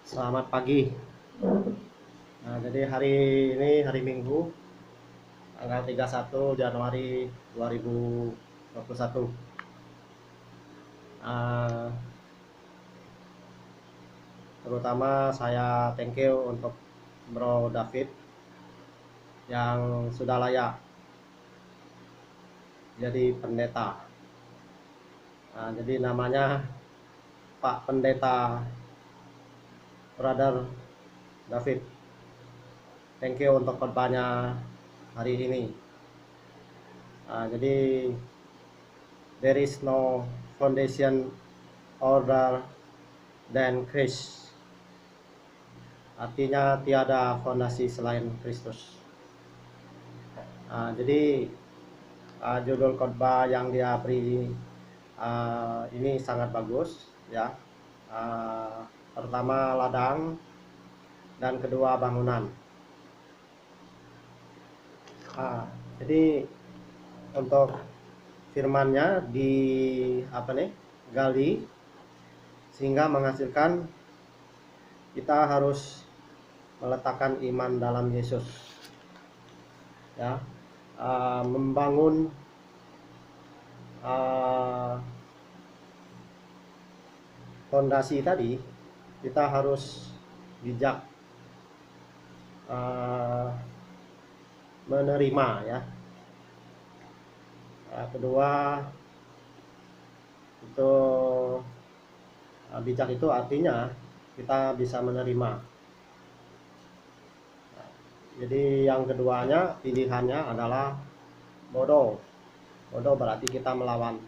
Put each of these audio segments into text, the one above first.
Selamat pagi. Nah, jadi hari ini hari Minggu, tanggal 31 Januari 2021. Ah, Terutama saya thank you untuk Bro David yang sudah layak jadi pendeta. Jadi namanya Pak Pendeta Brother David. Thank you untuk khotbahnya hari ini. Jadi there is no foundation other than Christ. Artinya tiada fondasi selain Kristus. Jadi judul khotbah yang dia beri ini sangat bagus ya. Pertama ladang dan kedua bangunan. Jadi untuk firmannya di gali sehingga menghasilkan kita harus meletakkan iman dalam Yesus ya. Membangun fondasi tadi kita harus bijak menerima ya. Kedua itu bijak itu artinya kita bisa menerima. Jadi yang keduanya pilihannya adalah bodoh. Bodoh berarti kita melawan.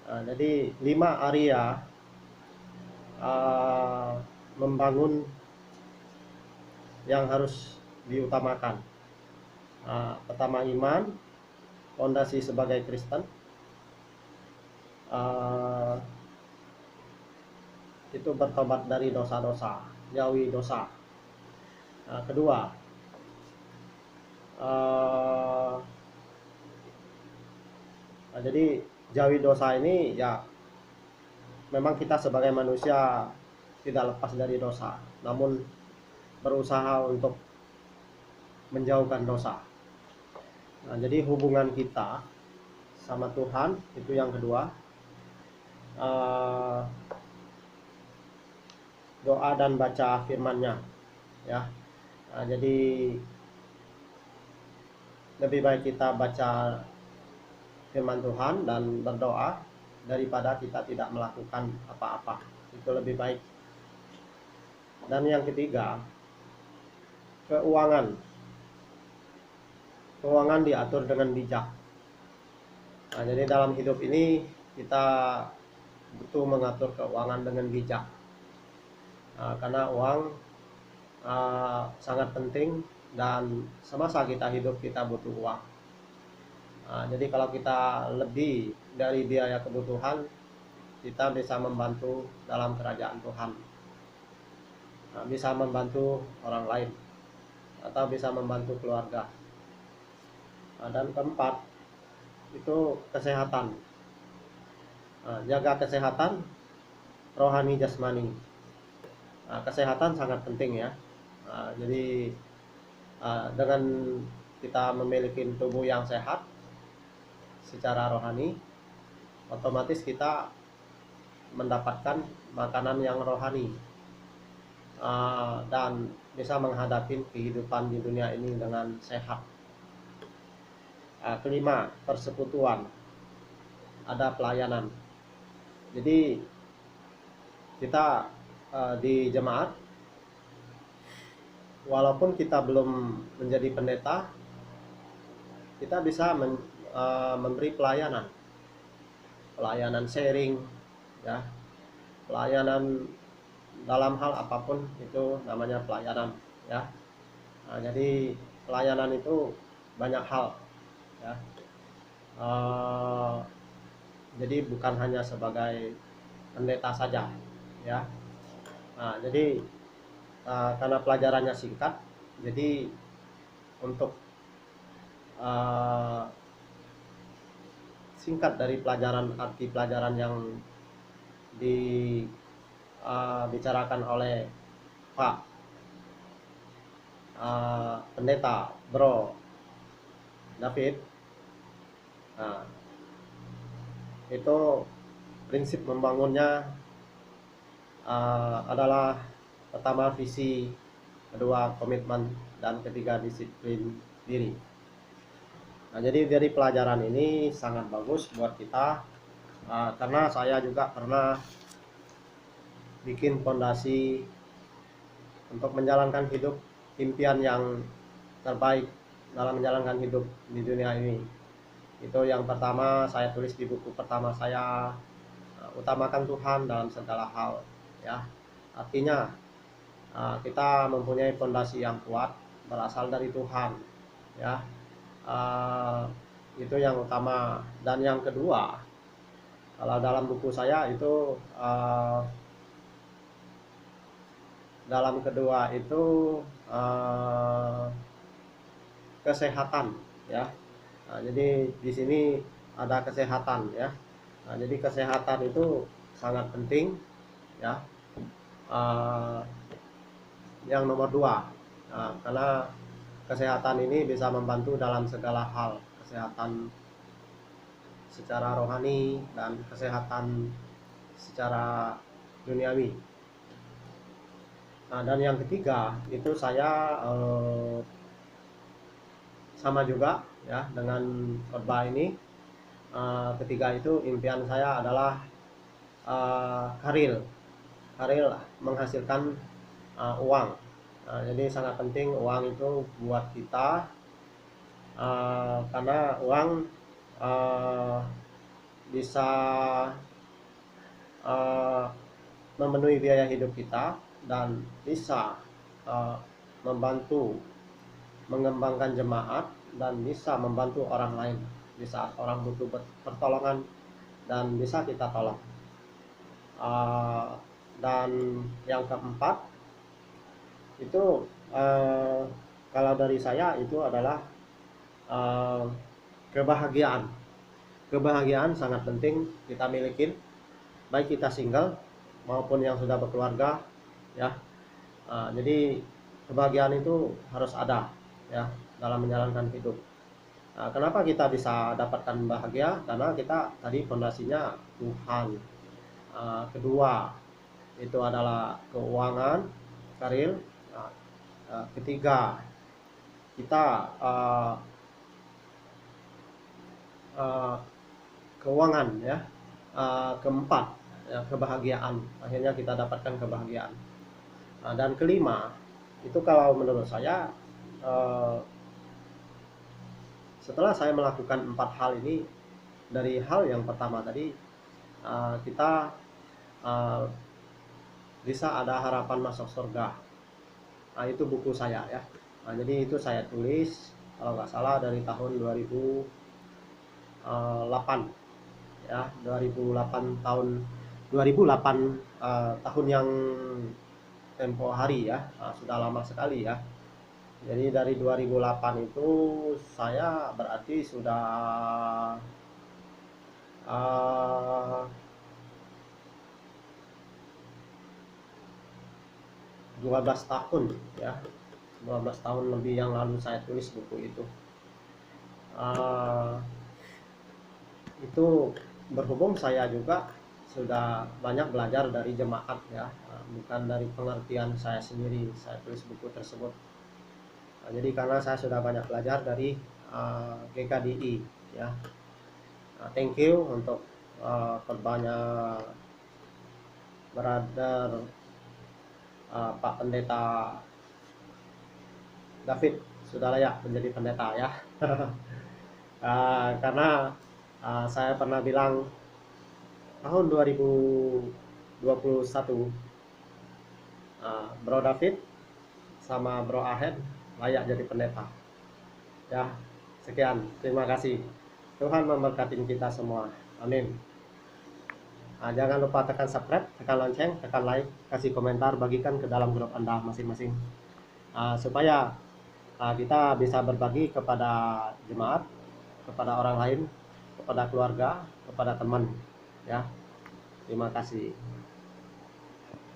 Jadi 5 area membangun yang harus diutamakan. Pertama iman, fondasi sebagai Kristen. Itu bertobat dari dosa-dosa, jauhi dosa. Kedua, jadi jauhi dosa ini ya, memang kita sebagai manusia tidak lepas dari dosa, namun berusaha untuk menjauhkan dosa. Jadi hubungan kita sama Tuhan itu yang kedua. Doa dan baca firman-Nya ya. Jadi lebih baik kita baca firman Tuhan dan berdoa daripada kita tidak melakukan apa-apa. Itu lebih baik. Dan yang ketiga, keuangan diatur dengan bijak. Jadi dalam hidup ini kita butuh mengatur keuangan dengan bijak. Karena uang sangat penting dan semasa kita hidup kita butuh uang. Jadi kalau kita lebih dari biaya kebutuhan, kita bisa membantu dalam kerajaan Tuhan, bisa membantu orang lain atau bisa membantu keluarga. Dan keempat itu kesehatan. Jaga kesehatan rohani jasmani. Kesehatan sangat penting ya. Jadi dengan kita memiliki tubuh yang sehat secara rohani, otomatis kita mendapatkan makanan yang rohani dan bisa menghadapi kehidupan di dunia ini dengan sehat. Kelima, persekutuan, ada pelayanan. Jadi kita di jemaat, walaupun kita belum menjadi pendeta, kita bisa memberi pelayanan sharing ya, pelayanan dalam hal apapun itu namanya pelayanan ya. Jadi pelayanan itu banyak hal ya. Jadi bukan hanya sebagai pendeta saja ya. Jadi karena pelajarannya singkat, jadi untuk singkat dari arti pelajaran yang bicarakan oleh Pak Pendeta Bro David. Nah, itu prinsip membangunnya adalah pertama visi, kedua komitmen, dan ketiga disiplin diri. Nah, jadi dari pelajaran ini sangat bagus buat kita, karena saya juga pernah bikin fondasi untuk menjalankan hidup impian yang terbaik dalam menjalankan hidup di dunia ini. Itu yang pertama saya tulis di buku pertama saya, utamakan Tuhan dalam segala hal, ya. Artinya kita mempunyai fondasi yang kuat berasal dari Tuhan, ya. Itu yang utama. Dan yang kedua, kalau dalam buku saya itu dalam kedua itu kesehatan, ya. Nah, jadi di sini ada kesehatan, ya. Nah, jadi kesehatan itu sangat penting, ya. Yang nomor dua, karena kesehatan ini bisa membantu dalam segala hal, kesehatan secara rohani dan kesehatan secara duniawi. Nah, dan yang ketiga itu saya sama juga, ya, dengan khotbah ini. Ketiga itu impian saya adalah karir menghasilkan uang. Nah, jadi sangat penting uang itu buat kita, karena uang bisa memenuhi biaya hidup kita dan bisa membantu mengembangkan jemaat dan bisa membantu orang lain di saat orang butuh pertolongan dan bisa kita tolong. Dan yang keempat itu kalau dari saya itu adalah kebahagiaan. Kebahagiaan sangat penting kita miliki, baik kita single maupun yang sudah berkeluarga, ya. Jadi kebahagiaan itu harus ada, ya, dalam menjalankan hidup. Kenapa kita bisa dapatkan bahagia? Karena kita tadi fondasinya Tuhan. Kedua itu adalah keuangan, karir. Ketiga kita keuangan, ya. Keempat, ya, kebahagiaan. Akhirnya kita dapatkan kebahagiaan. Dan kelima itu kalau menurut saya, setelah saya melakukan 4 hal ini, dari hal yang pertama tadi, kita bisa ada harapan masuk surga. Nah, itu buku saya, ya. Nah, jadi itu saya tulis kalau nggak salah dari tahun 2008, ya, 2008 tahun yang tempo hari, ya. Sudah lama sekali, ya. Jadi dari 2008 itu saya berarti sudah 12 tahun, ya. 12 tahun lebih yang lalu saya tulis buku itu. Itu berhubung saya juga sudah banyak belajar dari jemaat, ya, bukan dari pengertian saya sendiri saya tulis buku tersebut. Jadi karena saya sudah banyak belajar dari GKDI, ya. Thank you untuk khotbahnya brother Pak Pendeta David sudah layak menjadi pendeta, ya. Karena saya pernah bilang tahun 2021 Bro David sama Bro Ahed layak jadi pendeta, ya. Sekian, terima kasih. Tuhan memberkati kita semua, amin. Jangan lupa tekan subscribe, tekan lonceng, tekan like, kasih komentar, bagikan ke dalam grup Anda masing-masing, supaya kita bisa berbagi kepada jemaat, kepada orang lain, kepada keluarga, kepada teman, ya. Terima kasih.